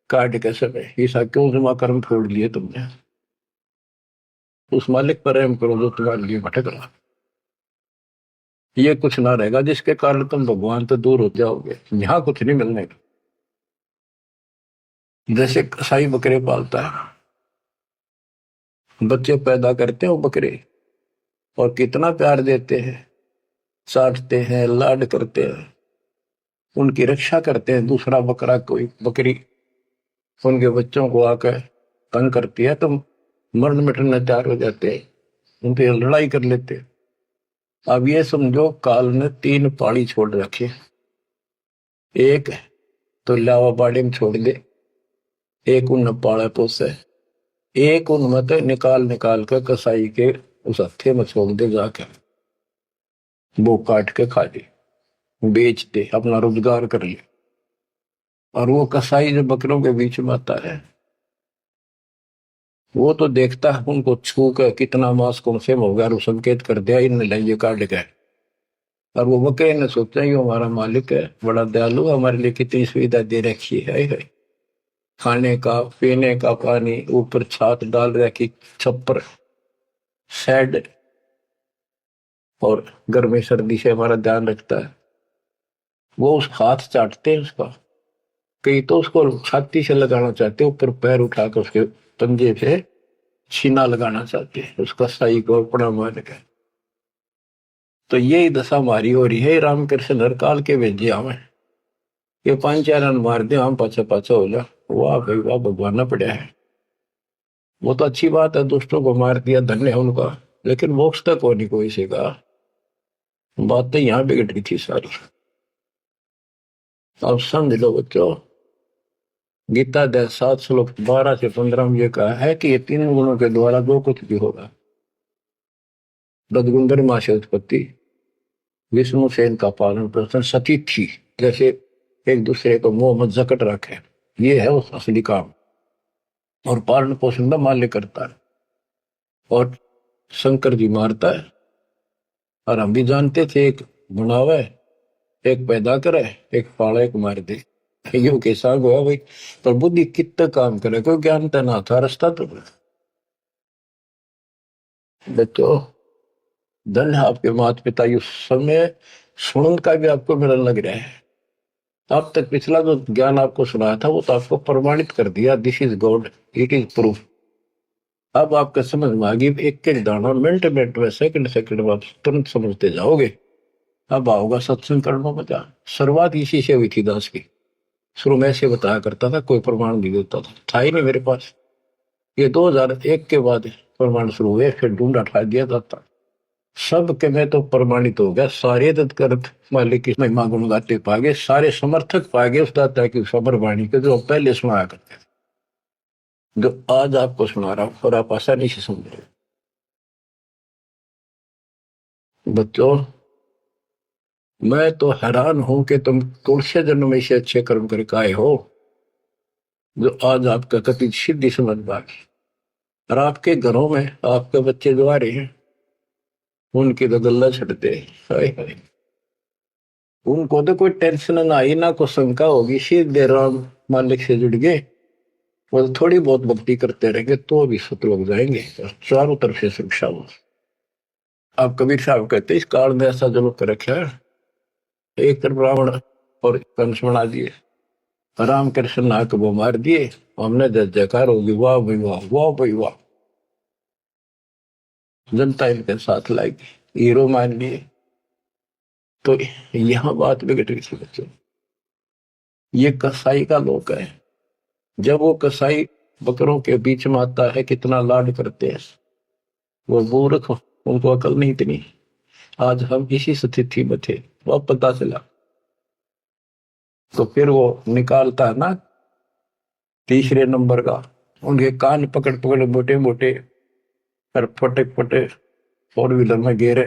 काट के समय, ऐसा क्यों जमा कर्म छोड़ लिए तुमने। उस मालिक पर रहम करो जो तुम्हारे लिए भटक रहा। ये कुछ ना रहेगा जिसके कारण तुम भगवान से दूर हो जाओगे, यहाँ कुछ नहीं मिलने का। जैसे कसाई बकरे पालता है, बच्चे पैदा करते हैं वो बकरे, और कितना प्यार देते हैं, चाटते हैं, लाड करते हैं, उनकी रक्षा करते हैं। दूसरा बकरा कोई बकरी उनके बच्चों को आकर तंग करती है तो मरण मिटने तैयार हो जाते हैं, उनसे लड़ाई कर लेते हैं। अब ये समझो काल ने 3 पाड़ी छोड़ रखी, एक तो लावा बाड़ी में छोड़ दे, एक उन पाले पोसे, एक उन मत निकाल निकाल कर कसाई के उस हत्थे में छोड़ दे, जाकर वो काट के खा ले, बेच दे, अपना रोजगार कर ले। और वो कसाई जो बकरों के बीच में आता है, वो तो देखता है उनको छू कर कितना मांस कौन से हो गया, और वो संकेत कर दिया इन लाइए काट गए। और वो बकरे ने सोचा ये हमारा मालिक है, बड़ा दयालु, हमारे लिए कितनी सुविधा दे रखी है, खाने का पीने का पानी, ऊपर छात डाल रखी, छप्पर, शेड, और गर्मी सर्दी से हमारा ध्यान रखता है। वो उस हाथ चाटते हैं उसका, कई तो उसको छाती से लगाना चाहते, ऊपर पैर उठाकर उसके पंजे से छीना लगाना चाहते हैं, उसका साई को अपना मान के। तो यही दशा हमारी हो रही है। रामकृष्ण हर काल के भेजे हमें, ये 5-4 रन मार दे, हम पाछा पाछा हो जा, वाह भाई वाह, भगवान ना पड़ा है। वो तो अच्छी बात है, दुष्टों को मार दिया, धन्य है उनका, लेकिन मोक्ष तक हो नहीं कोई से का। बातें यहां बिगड़ रही थी सारी। अब समझ लो बच्चों, गीता अध्याय 7 श्लोक 12 से 15 में ये कहा है कि ये 3 गुणों के द्वारा जो कुछ भी होगा, रजगुंदर मां से उत्पत्ति, विष्णु से इनका पालन पोषण, सती थी, जैसे एक दूसरे को मोह मत जकट रखे, ये है उस असली काम। और पालन पोषण का माल्य करता है, और शंकर जी मारता है। और हम भी जानते थे, एक बनावे, एक पैदा करे, एक पाले, एक मार दे, यो के साग हुआ भाई। पर बुद्धि कितना काम करे, कोई ज्ञान तो ना था, रास्ता तो बच्चों धन है आपके माता पिता, ये समय सुनन का भी आपको मिलने लग रहा है। अब तक पिछला जो ज्ञान आपको सुनाया था वो तो आपको प्रमाणित कर दिया, this is God, it is proof. अब आपका समझ में आ गई, एक एक दाना मिनट मिनट में, सेकंड सेकंड में आप तुरंत समझते जाओगे। अब आओगा सत्संग करना मजा। शुरुआत इसी से हुई थी दास की। शुरू में ऐसे बताया करता था, कोई प्रमाण नहीं देता था ही नहीं मेरे पास। ये 2001 के बाद प्रमाण शुरू हुए, फिर ढूंढा ठा दिया जाता सब के। मैं तो प्रमाणित हो गया, सारे तत्कर्त मालिक की महिमा गुण गाते पागे, सारे समर्थक पागे उस दाता की सबर वाणी के, जो पहले सुनाया करते थे, जो आज आपको सुना रहा हूं, और आप आसानी से समझ रहे बच्चों। मैं तो हैरान हूं कि तुम तुलसी जन्म में से अच्छे कर्म करके आए हो, जो आज आपका कति सिद्धि समझ पागे। और आपके घरों में आपके बच्चे जो आ रहे हैं, उनकी तो गल्ला छड़ते, हाय हाय, उनको तो कोई टेंशन ना आई, ना कोई शंका होगी, सीधे राम मालिक से जुड़ गए, वो थोड़ी बहुत भक्ति करते रहेंगे तो भी सतलोक जाएंगे, और चारों तरफ से सुरक्षा हो। आप कबीर साहब कहते इस काल में ऐसा जुल्म कर रखा है, एक तरफ रावण और कंस बना दिए, राम कृष्ण नाक वो मार दिए, हमने जय जयकार होगी, वाह भाई वाह, वाह भाई वाह, जनता इनके साथ लाएगी, हीरो मान लिए। तो यहां बात बिगड़ रही थी बच्चों। ये कसाई का लोक है, जब वो कसाई बकरों के बीच में आता है, कितना लाड करते हैं वो मूर्ख, उनको अकल नहीं इतनी। आज हम इसी स्थिति में थे, वो पता चला तो फिर वो निकालता है ना तीसरे नंबर का, उनके कान पकड़ पकड़ मोटे मोटे और फटे फटे 4 व्हीलर में गेरे,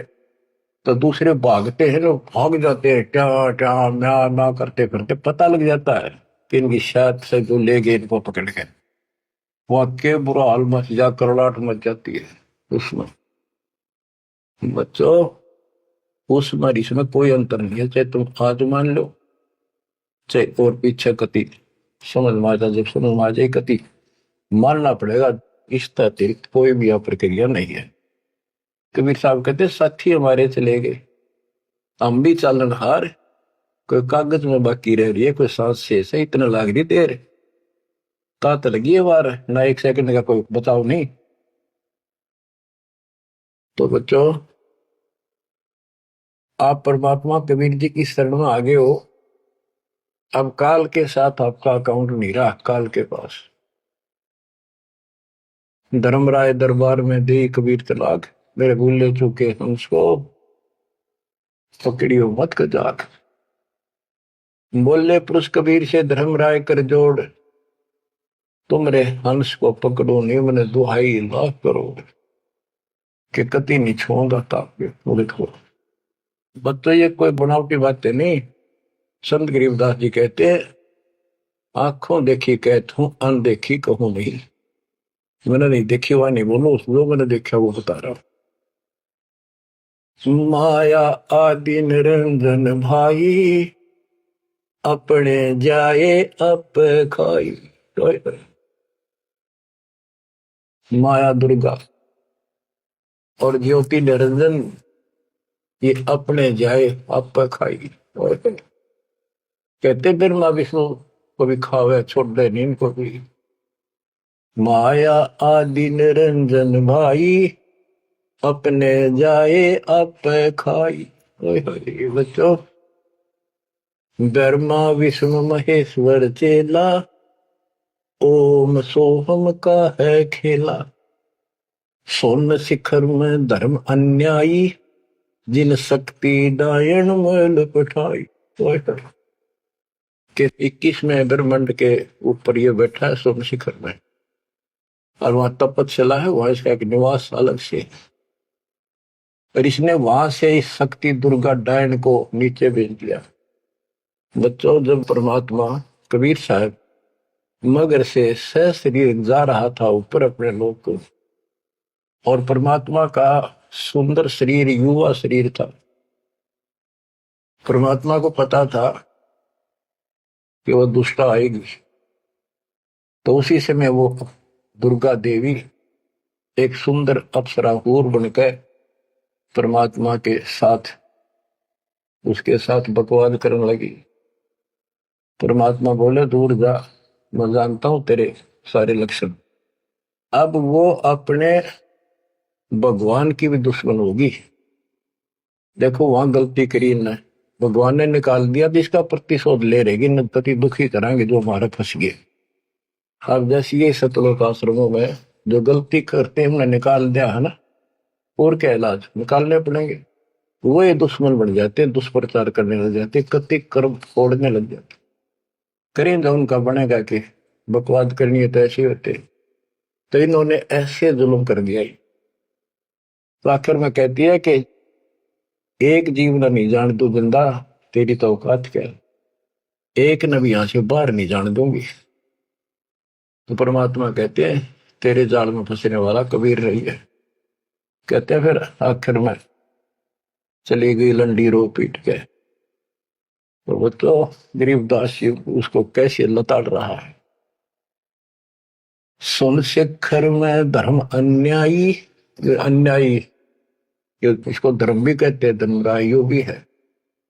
तो दूसरे भागते हैं, लोग भाग जाते हैं, क्या क्या म्या म्या करते करते, पता लग जाता है कि इनकी शायद से जो ले गए इनको पकड़ के, वहां के बुरा हाल मच जा, करलाट मच जाती है उसमें बच्चों। उसमें इसमें कोई अंतर नहीं है, चाहे तुम आज मान लो, चाहे और पीछे कति समझ में आ जाए, जब समझ में आ जाए कति मानना पड़ेगा। इस अतिरिक्त कोई भी यह प्रक्रिया नहीं है। कबीर साहब कहते साथी हमारे चले गए, हम भी चालन हार, कोई कागज में बाकी रह रही है, कोई सांस से इतना लाग रही देर, तात लगी है बार ना, 1 सेकंड का कोई बचाव नहीं। तो बच्चों, आप परमात्मा कबीर जी की शरण में आगे हो। अब काल के साथ आपका अकाउंट नहीं रहा, काल के पास। धर्मराय दरबार में दे कबीर तलाक, मेरे भूले चुके हमको पकड़ियो मत कजाक। बोले पुरुष कबीर से धर्मराय कर जोड़, तुमरे हंस को पकड़ो निम्न दुहाई लाख करोड़, कि कति नहीं छोड़ूंगा ताके बोले को। बच्चों ये कोई बनावटी बातें नहीं। संत गरीबदास जी कहते हैं, आंखों देखी कहता हूं, अनदेखी कहूं नहीं। मैंने नहीं देखी हुआ नहीं बोलो, जो मैंने देखा वो बता रहा हूं। माया आदि निरंजन भाई, अपने जाए अप खाई। माया दुर्गा और ज्योति निरंजन, ये अपने जाए अप खाई। कहते ब्रह्मा विष्णु को भी खावे, छोड़ दे नींद को भी। माया आदि निरंजन भाई, अपने जाए अप खाई। ओए होए बच्चों, ब्रह्मा विष्णु महेश्वर चेला, ओम सोहम का है खेला। सोन शिखर में धर्म अन्यायी, जिन शक्ति डायन मैल पठाई। ओए होए, कि 21वें ब्रह्मांड के ऊपर ये बैठा है सोन शिखर में, और वहां तपस्या है, वहां इसका एक निवास अलग से। और इसने वहां से इस शक्ति दुर्गा डायन को नीचे भेज दिया। बच्चों, जब परमात्मा कबीर साहब मगर से सशरीर जा रहा था ऊपर अपने लोक को, और परमात्मा का सुंदर शरीर युवा शरीर था, परमात्मा को पता था कि वो दुष्टा आएगी, तो उसी समय वो दुर्गा देवी एक सुंदर अप्सरा हूर बनकर परमात्मा के साथ उसके साथ बकवाद करने लगी। परमात्मा बोले दूर जा, मैं जानता हूं तेरे सारे लक्षण। अब वो अपने भगवान की भी दुश्मन होगी। देखो वहां गलती करी न, भगवान ने निकाल दिया तो इसका प्रतिशोध ले रहेगी, न पति दुखी कराएंगे जो हमारे फंस गए। अब जैसे ये सतलोक आश्रमों में जो गलती करते हैं उन्हें निकाल दिया है ना, और क्या इलाज निकालने पड़ेंगे। वो ये दुश्मन बन जाते हैं, दुष्प्रचार करने लग जाते, कति कर्म फोड़ने लग जाते। करें जो उनका बनेगा कि बकवाद करनी है तो ऐसे होते, तो इन्होंने ऐसे जुल्म कर दिया। तो आखिर में कहती है कि एक जीव न नहीं जान तू जिंदा, तेरी तो औकात क्या, एक न भी यहां से बाहर नहीं जान दूंगी। तो परमात्मा कहते हैं तेरे जाल में फंसने वाला कबीर रही है। कहते हैं फिर आखिर में चली गई लंडी रो पीट के, तो वो तो गरीबदास जी उसको कैसे लताड़ रहा है। सुन शिखर में धर्म अन्यायी, अन्यायी इसको धर्म भी कहते हैं, धर्मरायो भी है,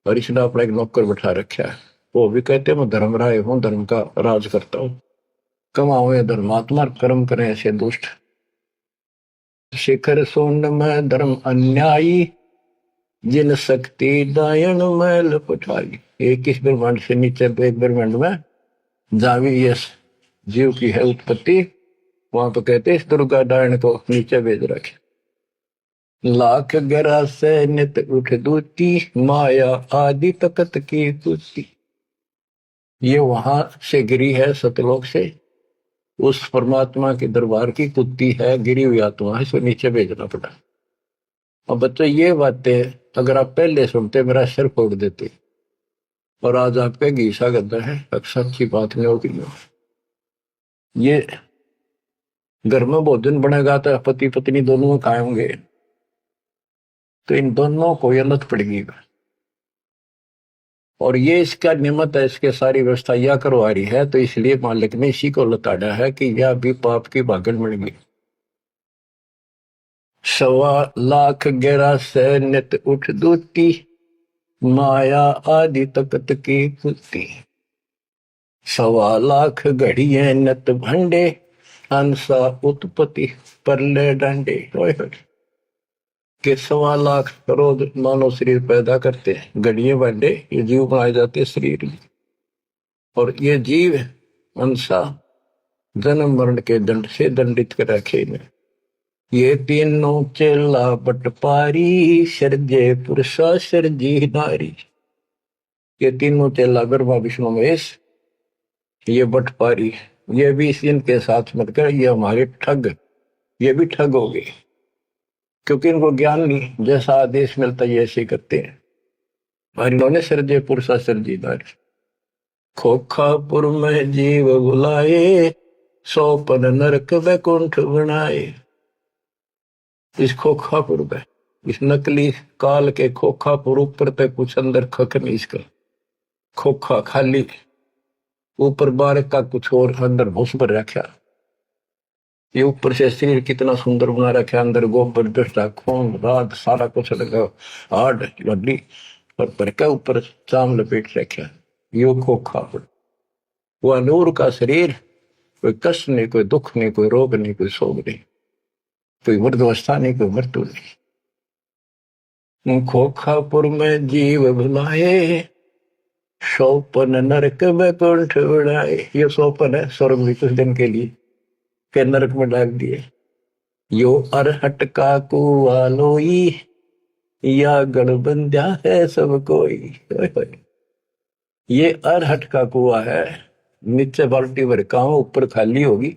और इसने अपना एक नौकर बैठा रखा है, वो भी कहते हैं मैं धर्मराय हूं, धर्म का राज करता हूं। कमाओ या धर्मात्मा, कर्म करें ऐसे दुष्ट। शिखर सोन में धर्म अन्यायी, जिन शक्ति दायन मैल पठाई। 21 ब्रह्मांड से नीचे एक ब्रह्मांड में जहां भी ये जीव की है उत्पत्ति, वहां तो कहते इस दुर्गा डायन को नीचे भेज रखे। लाख गरा से नित उठ दूती, माया आदि तकत की कुत्ती। ये वहां से गिरी है सतलोक से, उस परमात्मा के दरबार की कुत्ती है, गिरी हुई आत्मा है, इसको नीचे भेजना पड़ा। अब बच्चों ये बातें अगर आप पहले सुनते मेरा सिर फोड़ देते, और आज आपके घीसा गद्दा है, अक्सर अच्छी बात नहीं होगी। ये घर में भोजन बनेगा तो पति पत्नी दोनों खाएंगे, तो इन दोनों को ये लत पड़ेगी, और ये इसका निमित्त है, इसके सारी व्यवस्था यह करवा रही है, तो इसलिए मालिक ने इसी को लताड़ा है कि यह भी पाप की भागन बन गई। 1.25 लाख गहरा से नित उठ दूती, माया आदि तकत की कुत्ती। 1.25 लाख घड़िए नत भंडे, अंसा उत्पत्ति परले डंडे। के 1.25 लाख करोड़ मानव शरीर पैदा करते हैं, घड़िए भांडे ये जीव बनाए जाते हैं शरीर में, और ये जीव अंसा जन्म मरण के दंड से दंडित कर रखे में। ये तीनों चेला बटपारी, सर्जे पुरुषा सर्जी नारी। ये तीनों चेला ब्रह्मा विष्णु महेश, ये बटपारी, ये भी इनके साथ मिलकर ये हमारे ठग, ये भी ठग हो गए, क्योंकि इनको ज्ञान नहीं, जैसा आदेश मिलता है ऐसे करते हैं। और इन्होंने सर्जे पुरुषा सर्जी नारी। खोखापुर में जीव बुलाए, 100 नरक वैकुंठ बनाए। इस खोखापुर में, इस नकली काल के खोखापुर ऊपर तक कुछ अंदर खक नहीं, इसका खोखा खाली, ऊपर बार का कुछ और अंदर भूस भर रखा। ये ऊपर से शरीर कितना सुंदर बना रखा, अंदर गोबर दस्ता खून रात सारा कुछ लगा, हार्ड हड्डी और पर के ऊपर चाम लपेट रखा। यो खोखापुर, वह नूर का शरीर, कोई कष्ट नहीं, कोई दुख नहीं, कोई रोग नहीं, कोई शोक नहीं, कोई वृद्धावस्था नहीं, कोई मृत्यु नहीं। खोखापुर में जीव भुलाए, सोपन नरक में कुंठ उड़ाए। ये सोपन है स्वर्ग भी कुछ दिन के लिए, फिर नरक में डाल दिए। यो अरहट का कुआ लोई, या गणबंध्या है सब कोई। ओए होए। ये अरहट का कुआ है, नीचे बाल्टी भर का ऊपर खाली होगी,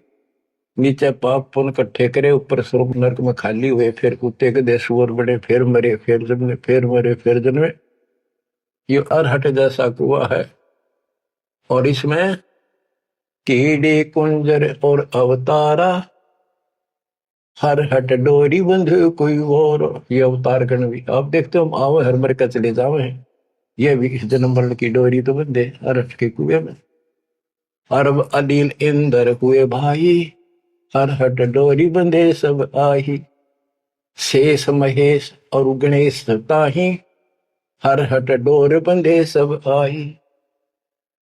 नीचे पाप पुन इकट्ठे करे, ऊपर स्वर्ग नरक में खाली हुए, फिर कुत्ते के दे सुअर बड़े, फिर मरे, फिर जन्मे, फिर मरे, फिर जन्मे। ये अरहट जैसा कुआ है, और इसमें कीड़े कुंजर और अवतारा, हर हट डोरी बंधु कोई और। ये अवतार गण भी आप देखते हो, आओ हर मर का चले जावे, ये भी इस जन्म मरण की डोरी तो बंधे अरहट के कुएं में। अरब अनिल इंद्र हुए भाई, हर हट डोरी बंधे सब आही। शेष महेश और गणेश ताही, हर हट डोर बंधे सब आही।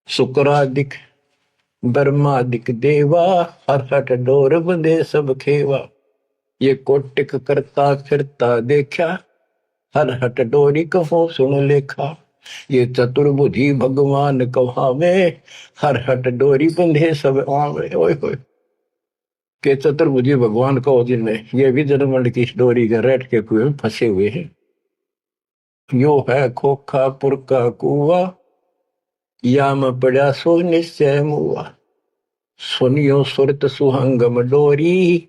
शुक्रादिक ब्रह्मादिक देवा, हर हट डोर बंधे सब खेवा। ये कोटिक करता फिरता देखा, हर हट डोरी कहो सुन लेखा। ये चतुर्भुजी भगवान कहावे, हर हट डोरी बंधे सब आवे। ओए होए। के चतुर्भुजी भगवान कहो जिनमें, ये भी जन्मंड की डोरी के रेट के कुएं में फंसे हुए हैं। यो है खोखापुर का कुआ, या में पड़ा सो निश्चय मुआ। सुनियो सुरत सुहंगम डोरी,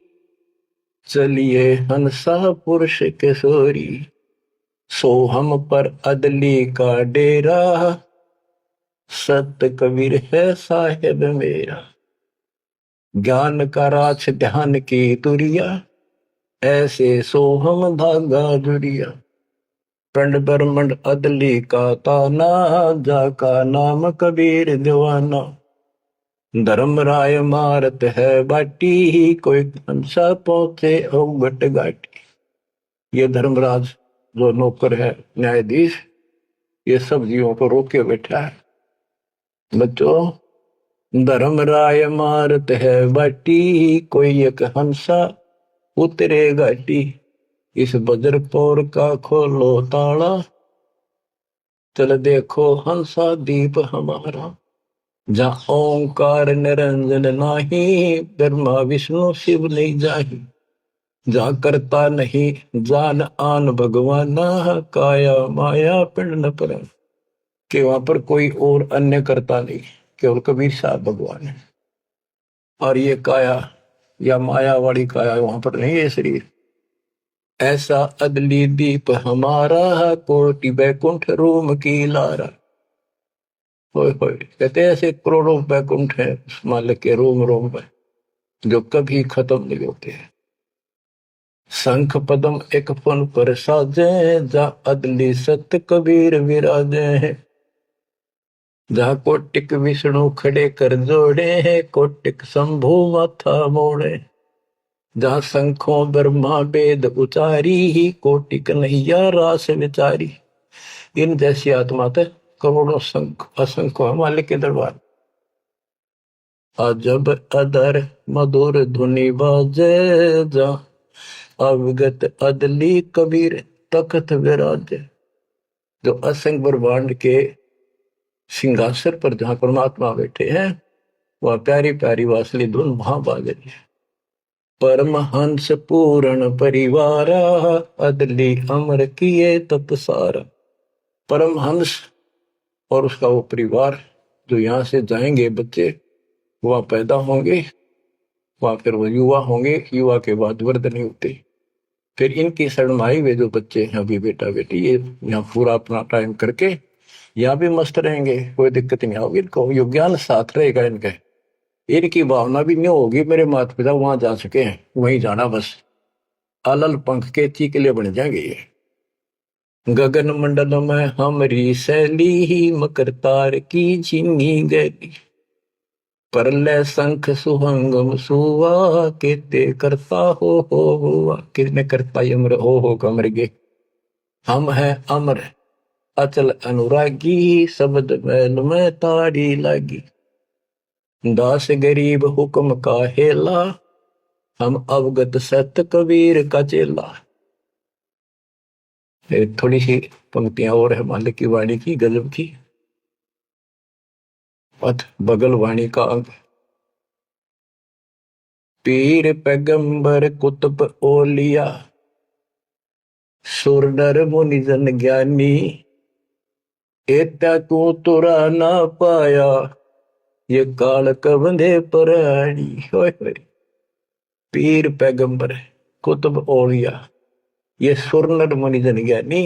चलिए हंसा पुरुष किशोरी। सोहम पर अदली का डेरा, सत कबीर है साहेब मेरा। ज्ञान का राछ ध्यान की तुरिया, ऐसे सोहम धागा जुड़िया। पंड ब्रह्मंड अदली का ताना, जाका नाम कबीर दीवाना। धर्म राय मारत है बाटी, कोई हंसा पहुंचे अवगट घाटी। ये धर्मराज जो नौकर है न्यायाधीश, ये सब जीवों को रोके बैठा है। बच्चों, धर्म राय मारत है बाटी, कोई एक हंसा उतरे घाटी। इस बजरपुर का खोलो ताला, चल देखो हंसा दीप हमारा। जहाँ ओंकार निरंजन नाही, ब्रह्मा विष्णु शिव नहीं जाही। जा करता नहीं जान आन भगवाना, काया माया पिंड न पर। कि वहां पर कोई और अन्य करता नहीं, केवल कबीर साहब भगवान है। और ये काया या माया वाली काया वहां पर नहीं है शरीर। ऐसा अदली दीप हमारा, कोटि बैकुंठ रोम की लारा। होए होए। कहते ऐसे करोड़ों बैकुंठ है उस मालिक के रोम रोम में, जो कभी खत्म नहीं होते हैं। शंख पदम एक फन पर साजे, जा अदली सत कबीर विराजे हैं। जहाँ कोटिक विष्णु खड़े कर जोड़े हैं, कोटिक शंभु माथा मोड़े। जहाँ शंखों ब्रह्मा वेद उचारी, कोटिक नैया रास विचारी। इन जैसी आत्मा थे करोड़ों शंख असंख्य मालिक के दरबार। अजब अदर मधुर धुनि बाजे, जा अवगत अदली कबीर तखत विराजे। जो असंख्य ब्रह्मांड के सिंहासन पर जहां परमात्मा बैठे हैं, वह प्यारी प्यारी वासली धुन वहां बाज रही है। परमहंस पूर्ण परिवारा, अदली अमर किए तपसारा। परमहंस और उसका वो परिवार जो यहाँ से जाएंगे बच्चे, वह पैदा होंगे, वहां फिर वो युवा होंगे, युवा के बाद वृद्ध नहीं होते। फिर इनकी शरणमाई वे जो बच्चे हैं अभी बेटा बेटी, ये यहाँ पूरा अपना टाइम करके यहाँ भी मस्त रहेंगे, कोई दिक्कत नहीं होगी इनको। यो ज्ञान साथ रहेगा इनके, इनकी भावना भी नहीं होगी मेरे माता पिता वहां जा चुके हैं, वहीं जाना बस। अलल पंख के चीकले बन जाएंगे ये। गगन मंडल में हमरी शैली ही, मकर तार की चीनी गैली। परले शंख सुहंगम सुवा, केते करता हो हुआ। किसने करता अमर हो कमर गे। हम हैं अमर अचल अनुरागी, शब्द मैल में तारी लागी। दास गरीब हुक्म का हेला, हम अवगत सत कबीर का चेला। थोड़ी सी पंक्तियां और है मालिक की वाणी की गजब की। पथ बगल वाणी का अंग। पीर पैगंबर कुतुब ओलिया, सुर नर मुनि जन ज्ञानी, एता को तुरा ना पाया, ये काल कबंधे पराणी। पीर पैगंबर कुतुब ओलिया, ये सुर नर मुनि जन ज्ञानी,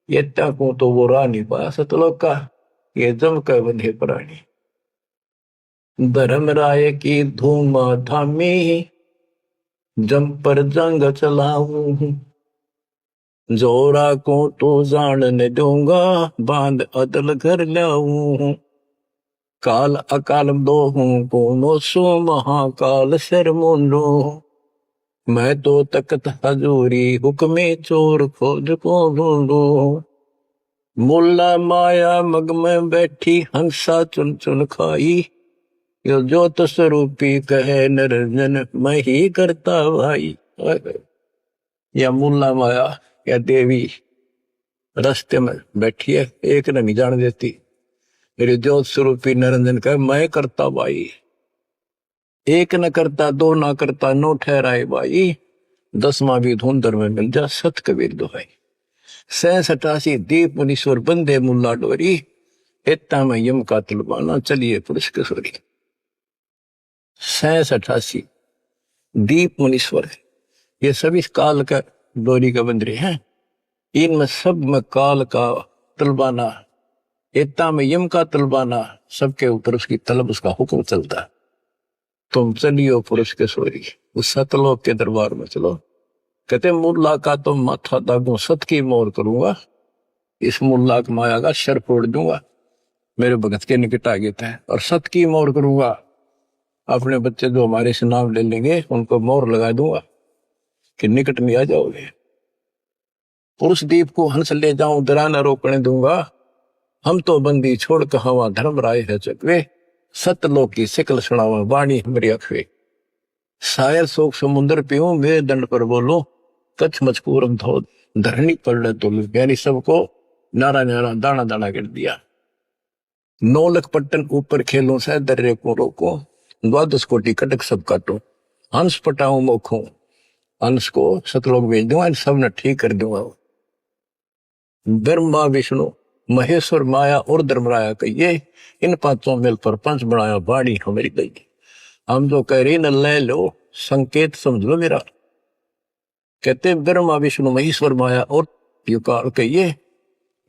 ये को तो वो रानी पा सतलोक का, ये जम का बंधे प्राणी। धर्मराय की धूम धामी, जम पर जंग चलाऊं, जोरा को तो जान न दूंगा, बांध अदल घर लाऊं। काल अकाल दो हूं कोनो सो, महाकाल शर मुंडो, मैं तो तकत हजूरी हुक्मे चोर खोज को ढूंढो। मुल्ला माया मग में बैठी, हंसा चुन चुन खाई, यो ज्योत स्वरूपी कहे निरंजन, मैं ही करता भाई। या मुल्ला माया या देवी रास्ते में बैठी है, एक ने नहीं जान देती, मेरे ज्योत स्वरूपी निरंजन कहे मैं करता भाई। एक न करता दो ना करता नो ठहराए भाई, 10वां भी धुंधर में मिल जा सत कबीर दोहाई। 87 दीप मुनीश्वर बंदे मुल्ला डोरी, इतना में यम का तलवाना चलिए पुरुष किशोरी। 87 दीप मुनीश्वर है, ये सभी काल का डोरी का बंदरे हैं, इनमें सब में काल का तलवाना, इतना में यम का तलवाना, सबके ऊपर उसकी तलब उसका हुक्म चलता है। तुम चलियो पुरुष किशोरी, उस सतलोक के दरबार में चलो। कहते मुल्ला का तो माथा दागू सत की मोर करूंगा, इस मुल्ला की माया का शर फोड़ दूंगा, मेरे भगत के निकट आ गए थे, और सत की मोर करूंगा, अपने बच्चे जो हमारे से नाम ले लेंगे उनको मोर लगा दूंगा कि निकट में आ जाओगे। पुरुष दीप को हंस ले जाऊं, दरा न रोकने दूंगा, हम तो बंदी छोड़ कहावा धर्म राय है चकवे, सतलोक की सिकल सुनावा वाणी हमारी अखवे। शायर शोक समुद्र पीऊं, मेरे दंड पर बोलो, कच्छ मचकूरम धो धरनी पर तो, यानी सबको नारा नारा दाना दाना कर दिया। 9 लख पट्टन ऊपर खेलों से दर्रे को रोको, 12 कोटि कटक सब काटो, हंस पटाऊं मोखों, हंस को सतलोक भेज दूंगा, सब ने ठीक कर दूंगा। ब्रह्मा विष्णु महेश्वर माया और धर्मराया कहिए, इन पांचों मिल पर पंच बनाया वाणी हमारी गई। हम जो कह रही न ले लो, संकेत समझ लो मेरा। कहते ब्रह्मा विष्णु महेश्वर माया और युकार कहिए,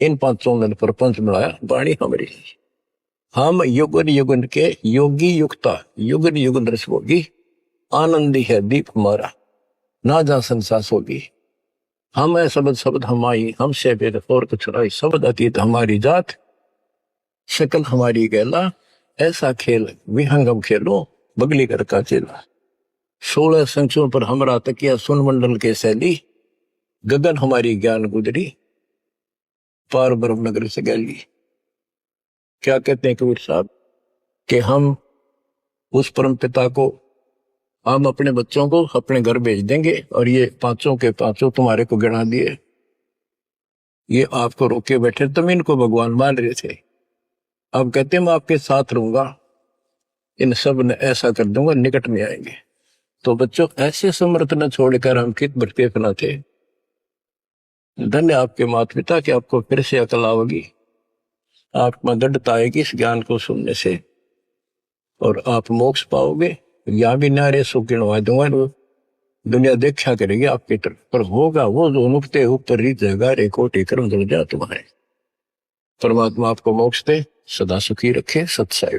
इन पांचों मिल पर पंच बनाया वाणी हमारी। हम युगन युगन के योगी युक्ता, युगन युगन रस होगी, आनंदी है दीप हमारा, ना जा संसास होगी। हम है शब्द शब्द हमारी, हमसे भेद और कुछ नहीं, शब्द अतीत हमारी जात, शकल हमारी गैला, ऐसा खेल विहंगम खेलो, बगली कर का चेला। 16 संख्यों पर हमरा तकिया सुन मंडल के शैली, गगन हमारी ज्ञान गुजरी, पार ब्रह्म नगर से गैली। क्या कहते हैं कबीर साहब कि हम उस परम पिता को, हम अपने बच्चों को अपने घर भेज देंगे, और ये पांचों के पांचों तुम्हारे को गिना दिए, ये आपको रोके बैठे, तुम इनको भगवान मान रहे थे। अब कहते मैं आपके साथ रहूंगा, इन सब ने ऐसा कर दूंगा, निकट में आएंगे। तो बच्चों ऐसे समर्थ न छोड़कर हम कित भटके फना थे। धन्य आपके माता पिता कि आपको फिर से अकल आओगी, आपको दृढ़ता आएगी इस ज्ञान को सुनने से, और आप मोक्ष पाओगे। या भी नारे सुख गिनवा दूंगा, दुनिया देखा करेगी आपके तरफ, पर होगा वो जो नुकते ऊपर रीत जगा रे कोटि कर्म जल जा तुम्हारे। परमात्मा आपको मोक्ष दे, सदा सुखी रखे। सत्साई।